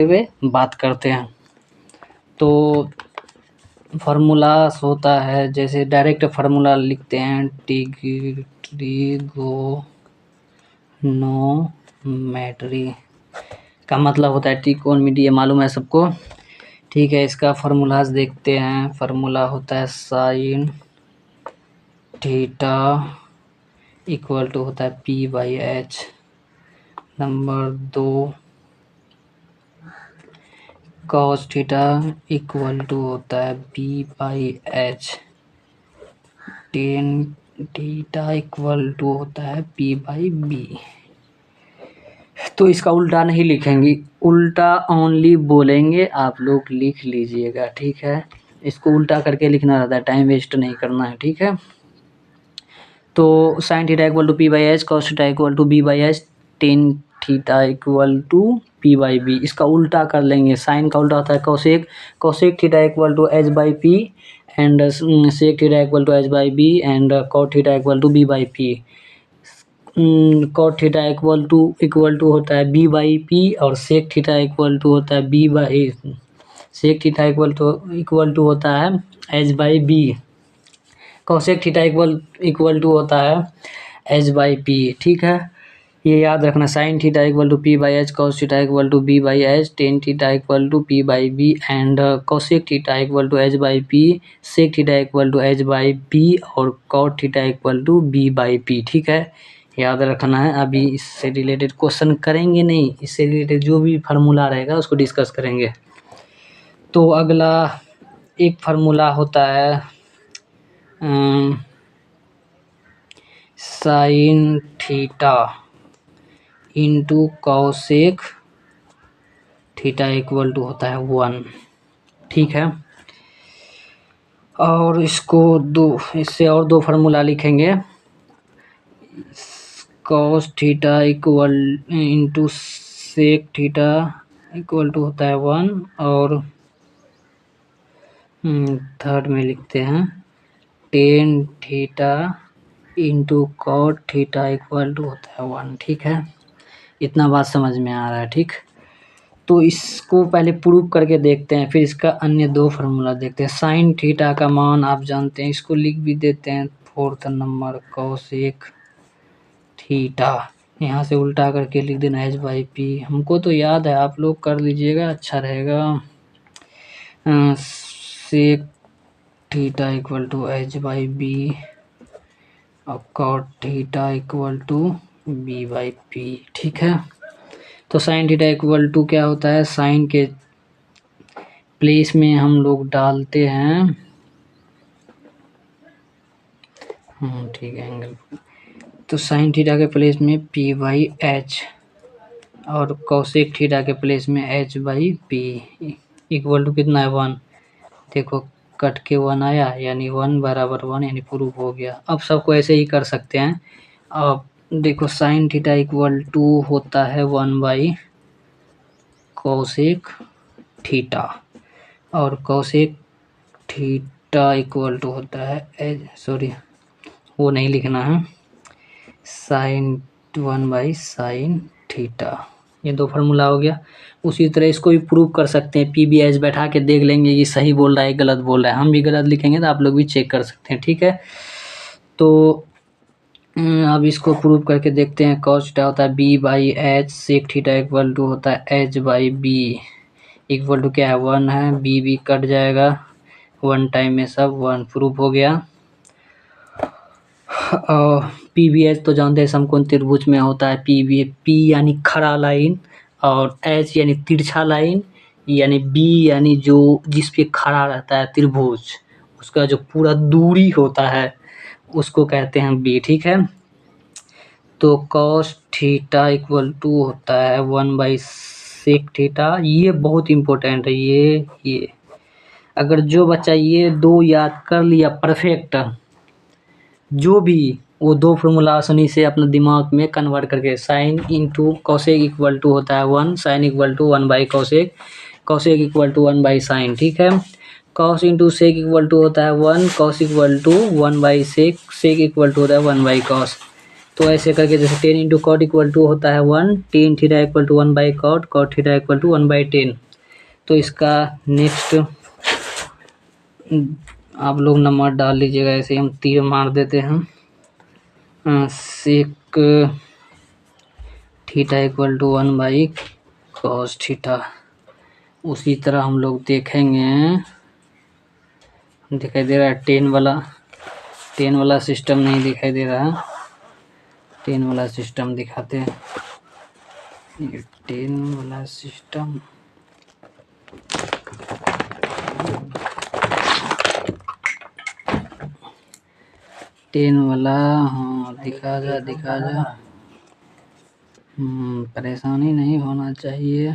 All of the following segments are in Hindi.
हुए बात करते हैं। तो फार्मूलास होता है, जैसे डायरेक्ट फार्मूला लिखते हैं ट्रिगोनोमेट्री का मतलब होता है ट्रिकोनोमेट्री, ये मालूम है सबको, ठीक है। इसका फार्मूलास देखते हैं। फार्मूला होता है साइन थीटा इक्वल टू होता है p by h. Number 2 cos theta equal to होता है b by H. Tan theta equal to होता है पी बाई बी। तो इसका उल्टा नहीं लिखेंगे, उल्टा ओनली बोलेंगे, आप लोग लिख लीजिएगा, ठीक है। इसको उल्टा करके लिखना रहता है, टाइम वेस्ट नहीं करना है, ठीक है। तो sine theta equal to P by H, cos theta equal to B by H, tan theta equal to P by b. इसका उल्टा कर लेंगे, साइन का उल्टा होता है cosec, cosec theta equal to H by p and sec theta equal to H by B and cot theta equal to B by p. Cot theta equal to होता है बी बाई पी और सेक थीटा इक्वल टू होता है b by, sec theta equal to होता है h by b. Cosec theta equal to होता है एच बाई पी, ठीक है। ये याद रखना, sine theta equal to P by H, cos theta equal to B by H, tan theta equal to P by B and cosec theta equal to H by P, sec theta equal to H by P और cot theta equal to B by P, ठीक है। याद रखना है। अभी इससे रिलेटेड क्वेश्चन करेंगे नहीं, इससे रिलेटेड जो भी फार्मूला रहेगा उसको डिस्कस करेंगे। तो अगला एक फार्मूला होता है sine theta into cosec theta equal to होता है 1, ठीक है। और इससे और दो फार्मूला लिखेंगे, cos theta equal into sec theta equal to होता है 1 और थर्ड में लिखते हैं tan theta into cot theta equal to होता है 1, ठीक है। इतना बात समझ में आ रहा है, ठीक। तो इसको पहले प्रूव करके देखते हैं, फिर इसका अन्य दो फार्मूला देखते हैं। साइन थीटा का मान आप जानते हैं, इसको लिख भी देते हैं 4th नंबर कॉसेक थीटा, यहाँ से उल्टा करके लिख देना एच बाई पी। हमको तो याद है, आप लोग कर लीजिएगा, अच्छा रहेगा। Sec theta equal to H by B और cot theta equal to B by P, ठीक है। तो साइन थीटा इक्वल टू क्या होता है, साइन के प्लेस में हम लोग डालते हैं, ठीक है, एंगल। तो साइन थीटा के प्लेस में पी बाई एच और कॉसेक थीटा के प्लेस में h by p equal to कितना है 1। देखो कट के 1 आया, यानी 1 बराबर 1, यानी प्रूफ हो गया। अब सबको ऐसे ही कर सकते हैं। अब देखो साइन थीटा इक्वल टू होता है 1 बाई कॉसेक थीटा और कॉसेक थीटा इक्वल टू होता है सॉरी वो नहीं लिखना है, साइन 1 बाई साइन थीटा। ये दो फार्मूला हो गया। उसी तरह इसको भी प्रूव कर सकते हैं, पी बी एच बैठा के देख लेंगे कि सही बोल रहा है गलत बोल रहा है। हम भी गलत लिखेंगे तो आप लोग भी चेक कर सकते हैं, ठीक है। तो अब इसको प्रूव करके देखते हैं। कॉस थीटा होता है b by h, sec theta equal to होता है h by b equal to क्या है 1 है, बी बी कट जाएगा, 1 टाइम में सब 1, प्रूफ हो गया। पी बी एच तो जानते हैं समकोण त्रिभुज में होता है, पी यानी खड़ा लाइन और एच यानी तिरछा लाइन, यानी बी यानी जो जिस पे खड़ा रहता है त्रिभुज, उसका जो पूरा दूरी होता है उसको कहते हैं बी, ठीक है। तो कॉस थीटा इक्वल टू होता है 1 बाई सेक थीटा। ये बहुत इम्पोर्टेंट है, ये अगर जो बच्चा ये दो याद कर लिया परफेक्ट, जो भी वो दो फार्मूला आसानी से अपने दिमाग में कन्वर्ट करके, sine into cosec equal to होता है 1, sine equal to 1 by cosec, cosec equal to 1 by sine, ठीक है। Cos into sec equal to होता है 1, cos equal to 1 by sec, sec equal to होता है 1 बाई कॉस। तो ऐसे करके जैसे 10 इंटू कॉट इक्वल टू होता है 1, tan theta equal to 1 by cot, cot theta equal to 1 by 10। तो इसका नेक्स्ट आप लोग नंबर डाल लीजिएगा, ऐसे हम तीर मार देते हैं। Sec theta equal to 1 by cos theta. उसी तरह हम लोग देखेंगे, दिखाई दे रहा है 10 वाला सिस्टम नहीं दिखाई दे रहा है, 10 वाला सिस्टम दिखाते हैं। ये 10 वाला सिस्टम हाँ दिखा जा। परेशानी नहीं होना चाहिए।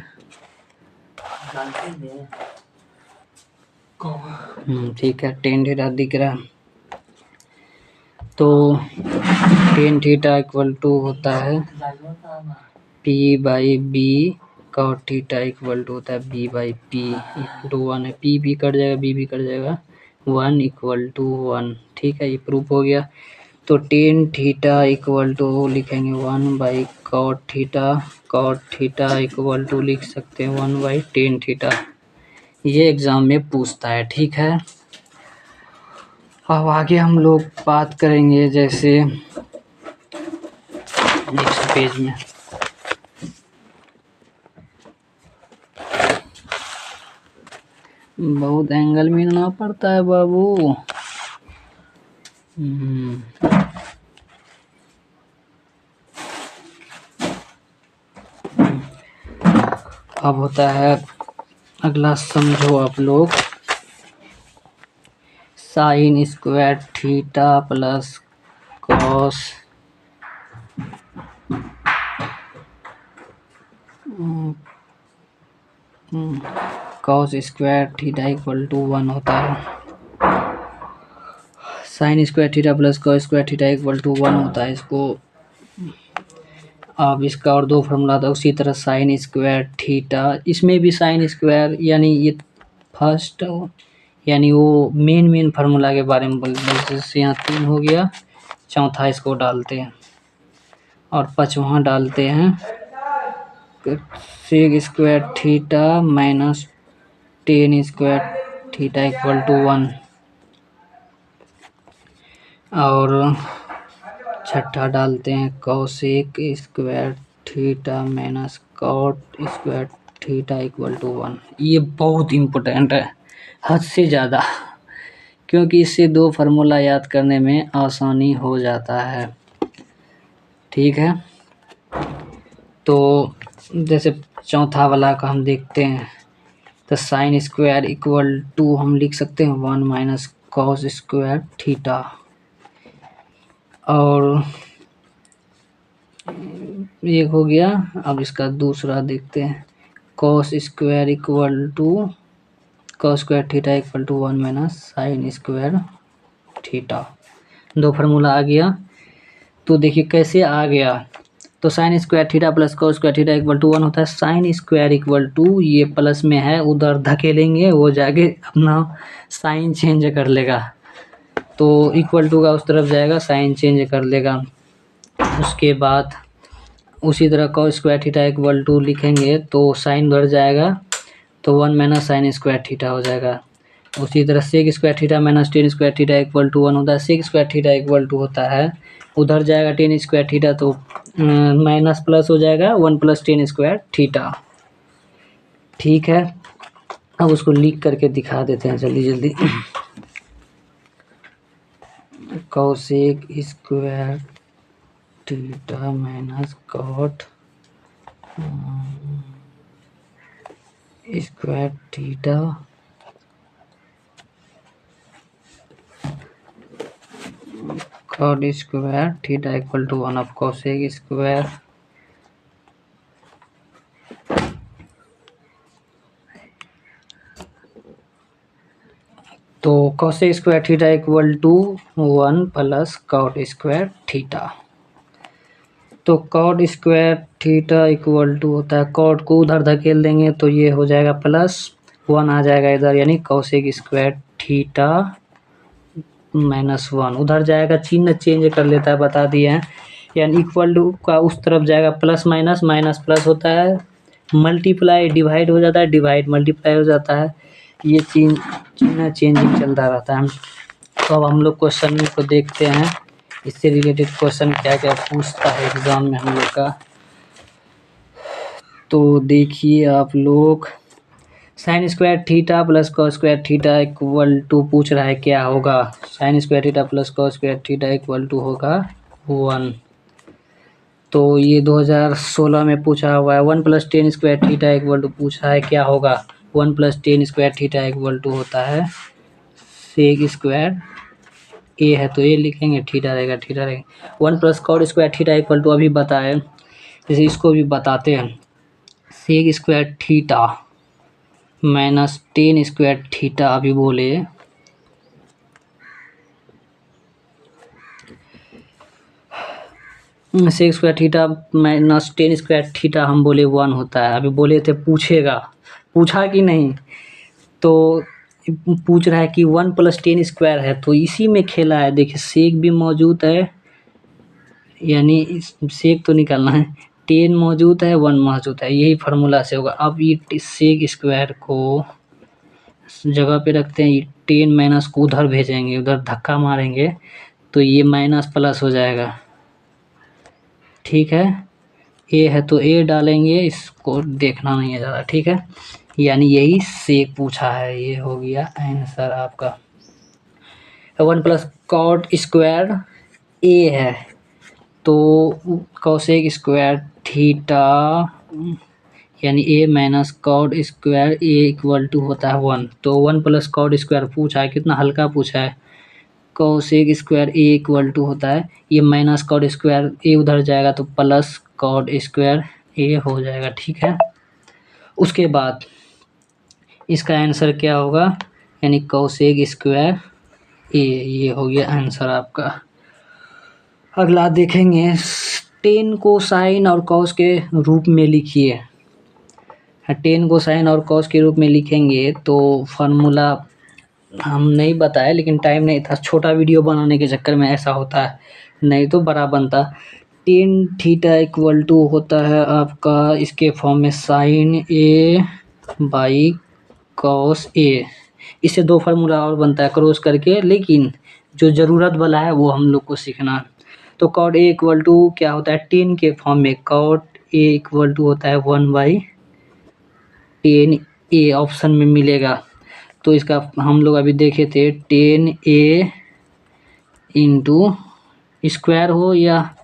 ठीक है, 10 थीटा दिख रहा है। तो 10 थीटा इक्वल टू होता है P by b, cot theta equal to होता है B by p equal to 1 है। P भी कट जाएगा, B भी कट जाएगा, 1 इक्वल टू 1। ठीक है, ये प्रूफ हो गया। तो 10 थीटा इक्वल टू लिखेंगे 1 by cot theta equal to लिख सकते हैं 1 बाई 10 थीटा। ये एग्ज़ाम में पूछता है। ठीक है, अब आगे हम लोग बात करेंगे जैसे नेक्स्ट पेज में। बहुत एंगल मिलना पड़ता है बाबू। अब होता है अगला, समझो आप लोग, sine square theta plus cos square theta equal to 1 होता है। Sine square theta plus cos square theta equal to 1 होता है। इसको अब इसका और दो फार्मूला था, उसी तरह साइन स्क्वायर थीटा, इसमें भी साइन स्क्वायर, यानी ये फर्स्ट यानी वो मेन फार्मूला के बारे में बोलते हैं। यहाँ 3 हो गया, चौथा इसको डालते हैं और पाँचवा डालते हैं sec square theta minus 10 square theta equal to 1, और छठा डालते हैं cosec square theta minus cot square theta equal to 1। ये बहुत इम्पोर्टेंट है, हद से ज़्यादा, क्योंकि इससे दो फार्मूला याद करने में आसानी हो जाता है। ठीक है, तो जैसे चौथा वाला का हम देखते हैं, तो साइन स्क्वायर इक्वल टू हम लिख सकते हैं 1 माइनस कॉस स्क्वायर थीटा, और एक हो गया। अब इसका दूसरा देखते हैं, cos square equal to cos square theta equal to 1 minus sine square theta. दो फार्मूला आ गया। तो देखिए कैसे आ गया, तो sine square theta plus cos square theta equal to 1 होता है। साइन स्क्वायर इक्वल टू, ये प्लस में है, उधर धकेलेंगे, वो जाके अपना साइन चेंज कर लेगा, तो इक्वल टू का उस तरफ जाएगा, साइन चेंज कर लेगा। उसके बाद उसी तरह cos square theta equal to लिखेंगे तो साइन बढ़ जाएगा, तो 1 माइनस साइन स्क्वायर थीटा हो जाएगा। उसी तरह sec square theta minus 10 square theta equal to 1 होता है। Sec square theta equal to होता है, उधर जाएगा 10 स्क्वायर थीटा, तो माइनस प्लस हो जाएगा 1 प्लस 10 स्क्वायर थीटा। ठीक है, अब उसको लिख करके दिखा देते हैं जल्दी। Cosec square theta minus cot square theta cot square theta equal to 1 of cosec square तो cosec square theta equal to 1 plus cot square theta. तो cot square theta equal to होता है, कॉट को उधर धकेल देंगे तो ये हो जाएगा प्लस 1 आ जाएगा इधर, यानी कॉसेक स्क्वायर थीटा माइनस 1 उधर जाएगा, चिन्ह चेंज कर लेता है, बता दिए हैं। यानी इक्वल टू का उस तरफ जाएगा प्लस माइनस, माइनस प्लस होता है, मल्टीप्लाई डिवाइड हो जाता है, डिवाइड मल्टीप्लाई हो जाता है, ये चिन्ह चेंजिंग चलता रहता है। तो अब हम लोग क्वेश्चन को देखते हैं, इससे रिलेटेड क्वेश्चन क्या क्या पूछता है एग्जाम में हम लोग का। तो देखिए आप लोग, sine square theta plus cos square theta equal to पूछ रहा है क्या होगा। Sine square theta plus cos square theta equal to होगा 1। तो ये 2016 में पूछा हुआ है। 1 + tan square theta equal to पूछा है क्या होगा। 1 + tan square theta equal to होता है सेक स्क्वायर ए है तो ए लिखेंगे, थीटा रहेगा थीटा रहेगा। 1 + cot square theta equal to अभी बताए, जैसे इसको भी बताते हैं। Sec square theta minus tan square theta अभी बोले, sec square theta minus tan square theta हम बोले 1 होता है। अभी बोले थे पूछेगा, पूछा कि नहीं, तो पूछ रहा है कि 1 + tan स्क्वायर है तो इसी में खेला है। देखिए सेक भी मौजूद है, यानी सेक तो निकालना है, tan मौजूद है 1 मौजूद है, यही फार्मूला से होगा। अब ये सेक स्क्वायर को जगह पे रखते हैं, ये tan माइनस को उधर भेजेंगे, उधर धक्का मारेंगे तो ये माइनस प्लस हो जाएगा, ठीक है। ए है तो ए डालेंगे, इसको देखना नहीं है ज़्यादा, ठीक है। यानी यही सेक पूछा है, ये हो गया आंसर आपका। 1 + cot स्क्वायर ए है तो कोसेक स्क्वायर थीटा यानी A minus cot square A equal to होता है 1। तो 1 + cot स्क्वायर पूछा है, कितना हल्का पूछा है। Cosec square A equal to होता है, ये माइनस कॉट स्क्वायर ए उधर जाएगा तो प्लस कॉट स्क्वायर ए हो जाएगा, ठीक है। उसके बाद इसका आंसर क्या होगा, यानी कोसेक स्क्वायर ए, ये हो गया आंसर आपका। अगला देखेंगे, tan को साइन और कॉस के रूप में लिखिए। tan को साइन और कॉस के रूप में लिखेंगे तो फार्मूला हम नहीं बताए, लेकिन टाइम नहीं था, छोटा वीडियो बनाने के चक्कर में ऐसा होता है, नहीं तो बड़ा बनता। tan थीटा इक्वल टू होता है आपका इसके फॉर्म में साइन ए बाई कॉस ए। इससे 2 फार्मूला और बनता है क्रॉस करके, लेकिन जो ज़रूरत वाला है वो हम लोग को सीखना। तो कॉट ए इक्वल टू क्या होता है, tan के फॉर्म में कॉट ए इक्वल टू होता है 1/tan ए, ऑप्शन में मिलेगा। तो इसका हम लोग अभी देखे थे, tan a इंटू स्क्वायर हो या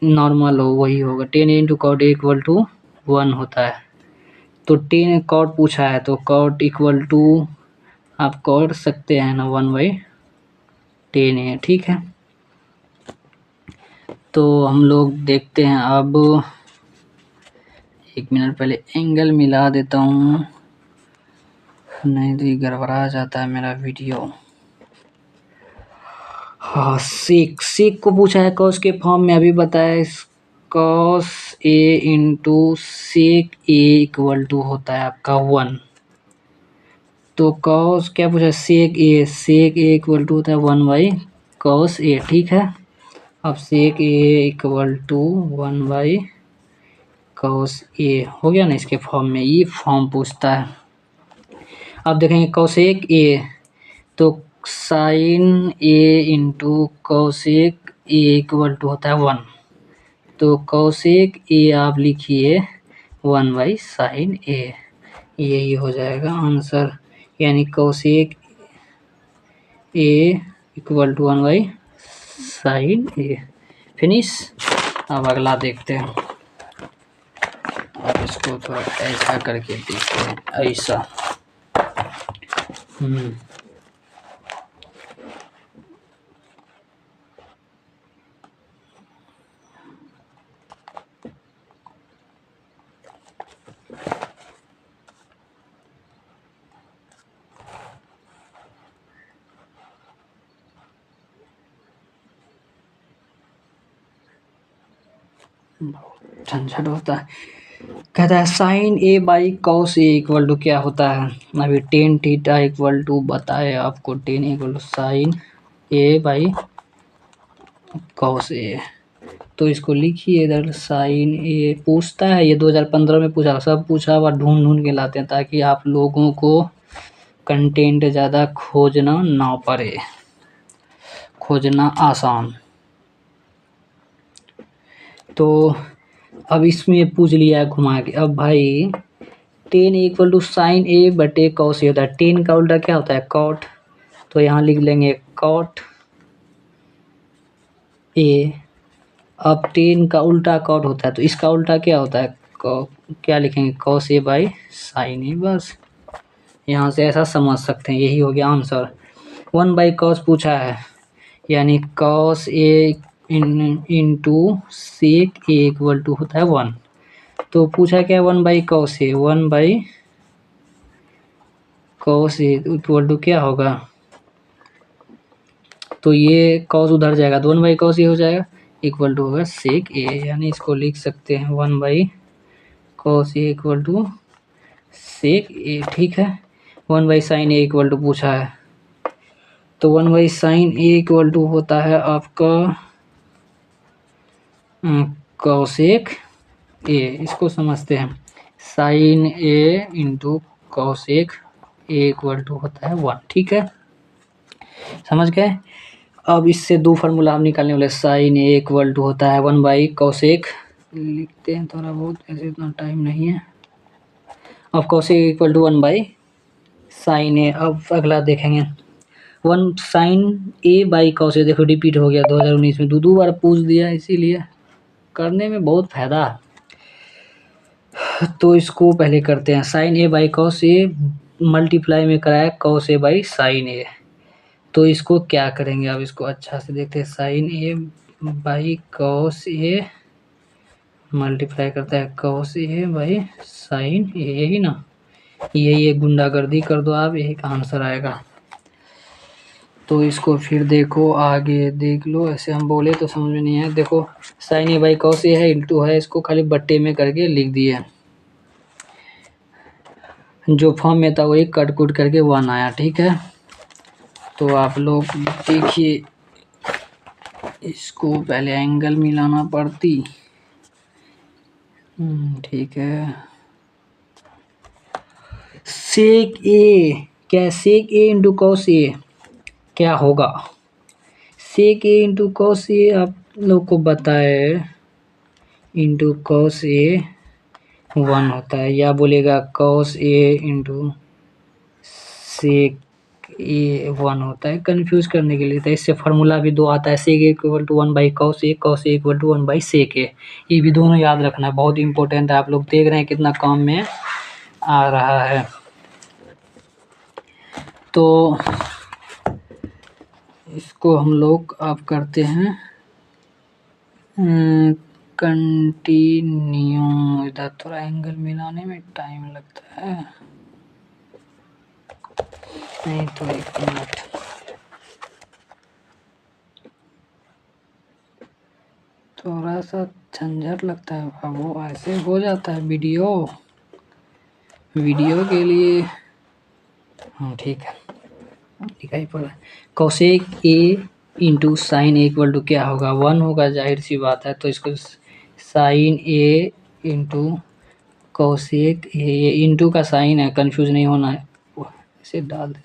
नॉर्मल हो वही होगा, tan a into cot A equal to 1 होता है। तो tan कॉट पूछा है तो कॉट इक्वल टू आप कर सकते हैं ना 1/tan a, ठीक है। तो हम लोग देखते हैं अब, 1 मिनट पहले एंगल मिला देता हूँ, नहीं तो ये गड़बड़ा जाता है मेरा वीडियो। हाँ, सेक को पूछा है कॉस के फॉर्म में, अभी बताया cos A into sec A equal to होता है आपका 1। तो कॉस क्या पूछा है, सेक ए इक्वल टू होता है 1/cos ए, ठीक है। अब सेक ए इक्वल टू 1/cos ए हो गया ना इसके फॉर्म में, ये फॉर्म पूछता है। अब देखेंगे कोसेक ए, तो sine A into cosec A equal to होता है 1। तो कोसेक ए आप लिखिए 1/sin ए, यही हो जाएगा आंसर, यानी cosec A equal to 1/sin A. Finish. अब अगला देखते हैं, अब इसको थोड़ा ऐसा करके देखते हैं, ऐसा झंझट होता है। कहता है sine A by cos A equal to क्या होता है, अभी tan थीटा इक्वल टू बताए आपको, tan equal to sine A by cos A, तो इसको लिखिए इधर साइन ए पूछता है, ये 2015 में पूछा, सब पूछा हुआ ढूंढ ढूंढ के लाते हैं ताकि आप लोगों को कंटेंट ज़्यादा खोजना ना पड़े, खोजना आसान। तो अब इसमें पूछ लिया है घुमा के। अब भाई टेन इक्वल टू साइन ए बटे कॉस ए होता है, टेन का उल्टा क्या होता है कॉट, तो यहाँ लिख लेंगे कॉट ए। अब टेन का उल्टा कॉट होता है तो इसका उल्टा क्या होता है क्या लिखेंगे कॉस ए बाई साइन ए, बस यहाँ से ऐसा समझ सकते हैं, यही हो गया आंसर। 1/cos कॉस पूछा है, यानी cos A into sec A equal to होता है 1, तो पूछा क्या 1/cos A, 1/cos A equal to क्या होगा, तो ये कॉस उधर जाएगा तो 1/cos ए हो जाएगा, इक्वल टू होगा सेक ए, यानी इसको लिख सकते हैं 1/cos ए इक्वल टू सेक ए, ठीक है। 1/sin ए इक्वल टू पूछा है, तो 1/sin ए इक्वल टू होता है आपका कॉसेक ए, इसको समझते हैं, sine A into cosec A equal to होता है 1, ठीक है, समझ गए। अब इससे दो फार्मूला हम निकालने वाले, साइन ए इक्वल टू होता है 1/cosec, लिखते हैं थोड़ा बहुत, ऐसे इतना टाइम नहीं है। अब cosec इक्वल टू 1/sin ए। अब अगला देखेंगे 1 sin a बाई cos ए, देखो रिपीट हो गया 2019 में, दो बार पूछ दिया, इसीलिए करने में बहुत फायदा। तो इसको पहले करते हैं, sine A by cos A multiply में कराया cos A by sine A, तो इसको क्या करेंगे, अब इसको अच्छा से देखते हैं, sine A by cos A multiply करता है cos A by sine A, यही ना, यही गुंडागर्दी कर दो आप, यही का आंसर आएगा। तो इसको फिर देखो आगे देख लो, ऐसे हम बोले तो समझ में नहीं आया, देखो साइन ए बाई कॉस ए है इंटू है, इसको खाली बट्टे में करके लिख दिए, जो फॉर्म में था वही कट कुट करके 1 आया, ठीक है। तो आप लोग देखिए, इसको पहले एंगल मिलाना पड़ती, ठीक है। सेक ए, क्या सेक ए इंटू कॉस ए क्या होगा, सेक ए इंटू कॉस ए आप लोग को बताए इंटू कॉस ए 1 होता है, या बोलेगा कॉस ए इंटू सेक ए 1 होता है, कंफ्यूज करने के लिए। तो इससे फार्मूला भी दो आता है, sec A equal to 1/cos A, cos A equal to 1/sec A, ये भी दोनों याद रखना है, बहुत इंपॉर्टेंट है। आप लोग देख रहे हैं कितना काम में आ रहा है। तो इसको हम लोग अब करते हैं कंटिन्यू, इधर थोड़ा एंगल मिलाने में टाइम लगता है, नहीं तो 1 मिनट, थोड़ा सा झंझट लगता है बाबू, ऐसे हो जाता है वीडियो के लिए, हाँ ठीक है, दिखाई पड़ रहा है। Cosec A into sine A equal to क्या होगा 1 होगा, जाहिर सी बात है। तो इसको sine A into cosec A, ये इंटू का साइन है, कंफ्यूज नहीं होना है, इसे डाल दे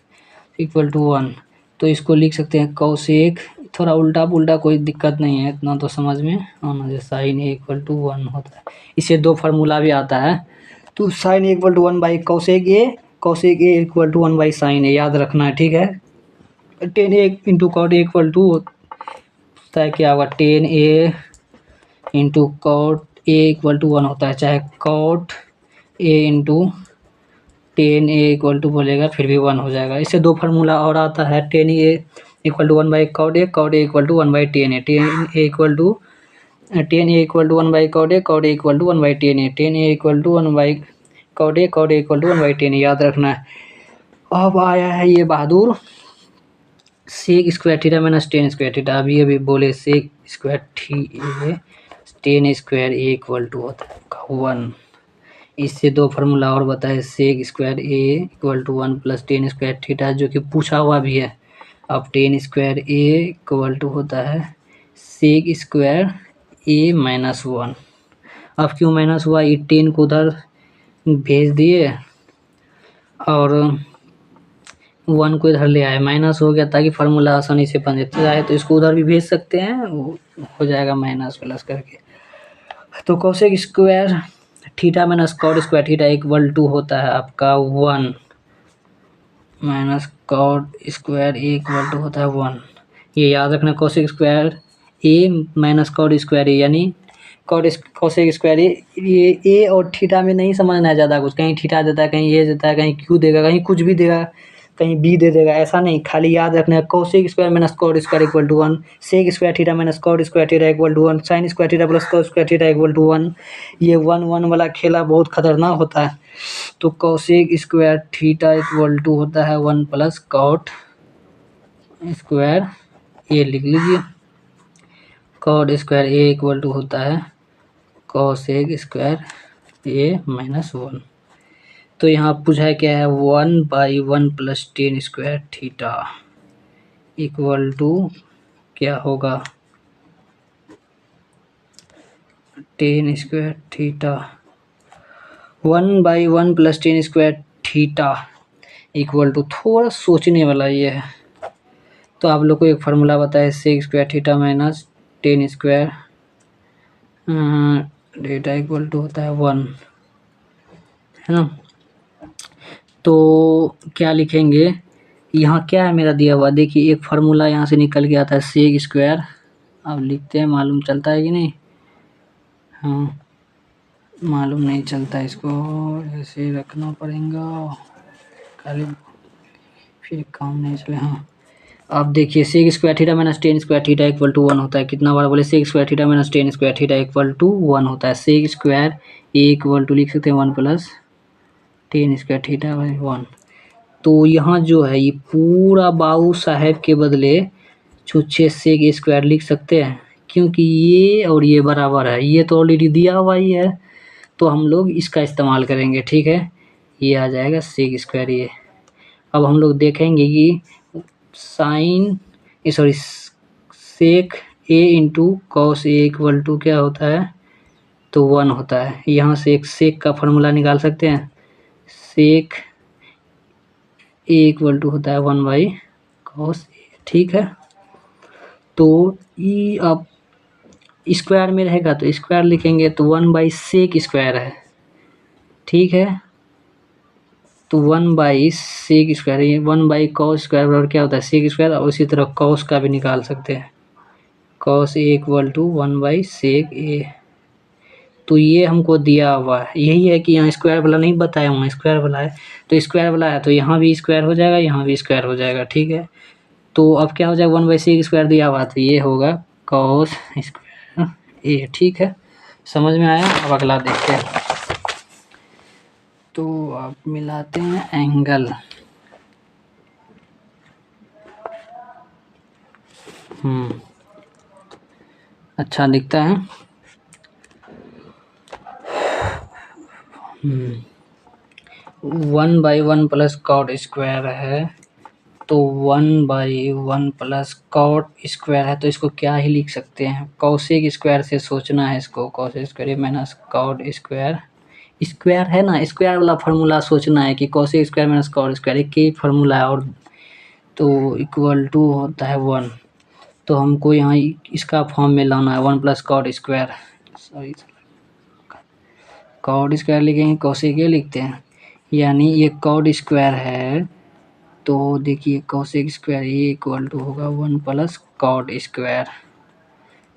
इक्वल टू 1, तो इसको लिख सकते हैं कॉसेक, थोड़ा उल्टा पुल्टा कोई दिक्कत नहीं है, इतना तो समझ में आना चाहिए, साइन ए इक्वल टू 1 होता है। इससे दो फार्मूला भी आता है, तो sine A equal to 1/cosec A, cosec A equal to 1/sin A, याद रखना है, ठीक है। Tan A into cot A equal to होता है क्या होगा, tan A into cot A equal to 1 होता है, चाहे cot A into tan A equal to बोलेगा फिर भी 1 हो जाएगा। इससे दो फार्मूला और आता है, tan A equal to 1/cot A, cot A equal to 1/tan A, tan A equal to 1/cot A, cot A equal to 1/tan A, tan A equal to 1/cot A, cot A equal to 1/tan A, याद रखना है। अब आया है ये बहादुर, sec square theta minus tan square theta, अभी बोले sec square tan square A equal to होता है 1, इससे दो फार्मूला और बताए, sec square A equal to 1 plus tan square theta, जो कि पूछा हुआ भी है। अब tan square A equal to होता है sec square A minus one. अब क्यों माइनस हुआ, ये 10 को उधर भेज दिए और 1 को इधर ले आए, माइनस हो गया ताकि फार्मूला आसानी से बन जाता है। तो इसको उधर भी भेज सकते हैं, हो जाएगा माइनस प्लस करके। तो cosec square theta minus cot square theta equal to होता है आपका 1 minus cot square equal to होता है 1। ये याद रखना, cosec square A minus cot square A, यानी कोसेक स्क्वायर ये ए और थीटा में नहीं समझना है ज़्यादा कुछ, कहीं थीटा देता है, कहीं ए देता है, कहीं क्यू देगा, कहीं कुछ भी देगा, कहीं बी दे देगा, ऐसा नहीं। खाली याद रखना है cosec square minus cot square equal to 1, sec square theta minus cot square theta equal to 1, sine square theta plus cot square theta equal to 1। ये 1 वाला खेला बहुत खतरनाक होता है। तो cosec square theta equal to होता है 1 प्लस कॉट स्क्वायर ए, लिख लीजिए। Cot square A equal to होता है कोसेक स्क्वायर ए माइनस 1। तो यहाँ पूछा है क्या है, 1/1 plus 10 square theta equal to क्या होगा, 10 square theta. 1/1 plus 10 square theta equal to, थोड़ा सोचने वाला ये है। तो आप लोग को एक फार्मूला बताया, sec square theta minus 10 square theta equal to होता है 1, है ना। तो क्या लिखेंगे, यहाँ क्या है मेरा दिया हुआ, देखिए एक फार्मूला यहाँ से निकल के आता है सेक स्क्वायर। अब लिखते हैं, मालूम चलता है कि नहीं, हाँ मालूम नहीं चलता, इसको ऐसे रखना पड़ेगा, खाली फिर काम नहीं चले। हाँ अब देखिए, sec square theta minus 10 square theta equal to 1 होता है, कितना बार बोले, sec square theta minus 10 square theta equal to 1 होता है। Sec square A equal to लिख सकते हैं 1 प्लस 10 स्क्वायर थीटा बाई 1। तो यहाँ जो है ये पूरा बाबू साहेब के बदले छुच्छे सेक स्क्वायर लिख सकते हैं, क्योंकि ये और ये बराबर है, ये तो ऑलरेडी दिया हुआ ही है, तो हम लोग इसका इस्तेमाल करेंगे, ठीक है। ये आ जाएगा सेक स्क्वायर ये। अब हम लोग देखेंगे कि sine sorry sec A into cos A equal to क्या होता है, तो 1 होता है। यहाँ से एक सेक का फार्मूला निकाल सकते हैं, सेक ए इक्वल टू होता है 1/cos ए, ठीक है। तो ई अब स्क्वायर में रहेगा तो स्क्वायर लिखेंगे, तो 1/सेक स्क्वायर है, ठीक है। तो 1/सेक स्क्वायर, ये 1/cos स्क्वायर बराबर क्या होता है, सेक स्क्वायर। और उसी तरह कॉस का भी निकाल सकते हैं, कॉस ए इक्वल टू 1/सेक ए। तो ये हमको दिया हुआ है, यही है कि यहाँ स्क्वायर वाला नहीं बताया हूँ, स्क्वायर वाला है, तो स्क्वायर वाला है तो यहाँ भी स्क्वायर हो जाएगा, यहाँ भी स्क्वायर हो जाएगा, ठीक है। तो अब क्या हो जाएगा, 1/सेक स्क्वायर दिया हुआ, तो ये होगा कॉस स्क्वायर ए, ठीक है। समझ में आया। अब अगला देखते हैं। तो आप मिलाते हैं एंगल, अच्छा दिखता है। 1/1 प्लस कॉट स्क्वायर है, तो 1/1 प्लस कॉट स्क्वायर है, तो इसको क्या ही लिख सकते हैं, कॉसेक स्क्वायर से सोचना है इसको, cosec square minus cot square, square है ना, स्क्वायर वाला फार्मूला सोचना है कि cosec square minus cot square एक ही फार्मूला है, और तो इक्वल टू होता है 1। तो हमको यहाँ इसका फॉर्म में लाना है, 1 plus cot square, sorry cot square लिखेंगे, कॉसेक ये लिखते हैं, यानी ये कॉट स्क्वायर है, तो देखिए कॉसेक स्क्वायर ये इक्वल टू होगा 1 प्लस कॉट स्क्वायर।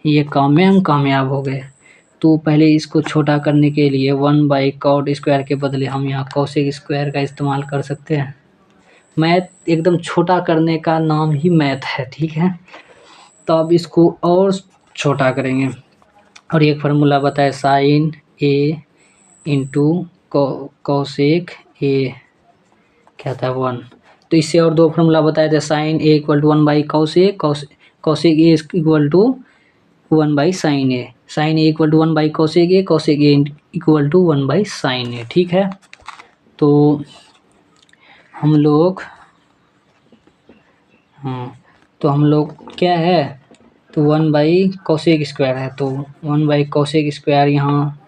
ये काम में हम कामयाब हो गए। तो पहले इसको छोटा करने के लिए 1/कॉट स्क्वायर के बदले हम यहाँ कॉसेक स्क्वायर का इस्तेमाल कर सकते हैं। मैथ एकदम छोटा करने का नाम ही मैथ है, ठीक है। तो अब इसको और छोटा करेंगे, और एक फार्मूला बताए, sine A into cosec A क्या था 1। तो इससे और दो फार्मूला बताए थे, sine A equal to 1/cos A, cosec A equal to 1/sin A, sine A equal to 1/cosec A, cosec A equal to 1/sin A, ठीक है। तो हम लोग क्या है, तो 1/cosec² है, तो 1/cosec² यहाँ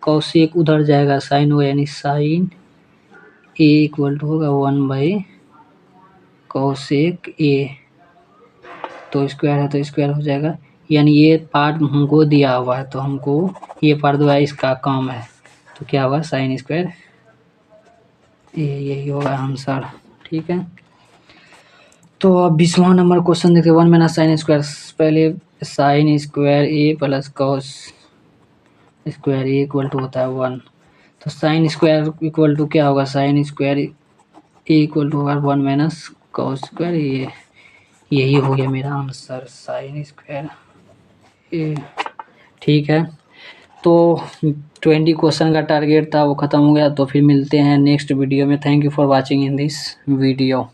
cosec उधर जाएगा, साइन होगा, यानी साइन A इक्वल टू होगा 1/cosec A, तो स्क्वायर है तो स्क्वायर हो जाएगा, यानी ये पार्ट हमको दिया हुआ है तो हमको ये पार्ट दिया, इसका काम है, तो क्या होगा sin² A, यही होगा आंसर। ठीक है, तो अब 20वां नंबर क्वेश्चन देखते हैं। 1 माइनस sin², पहले sin² A plus cos² A equal to होता है 1, तो sin² इक्वल टू क्या होगा, sin² A इक्वल टू होगा 1 माइनस cos², यही हो गया मेरा आंसर, sin² A। ठीक है, तो 20 क्वेश्चन का टारगेट था वो ख़त्म हो गया, तो फिर मिलते हैं नेक्स्ट वीडियो में। Thank you for watching in this video.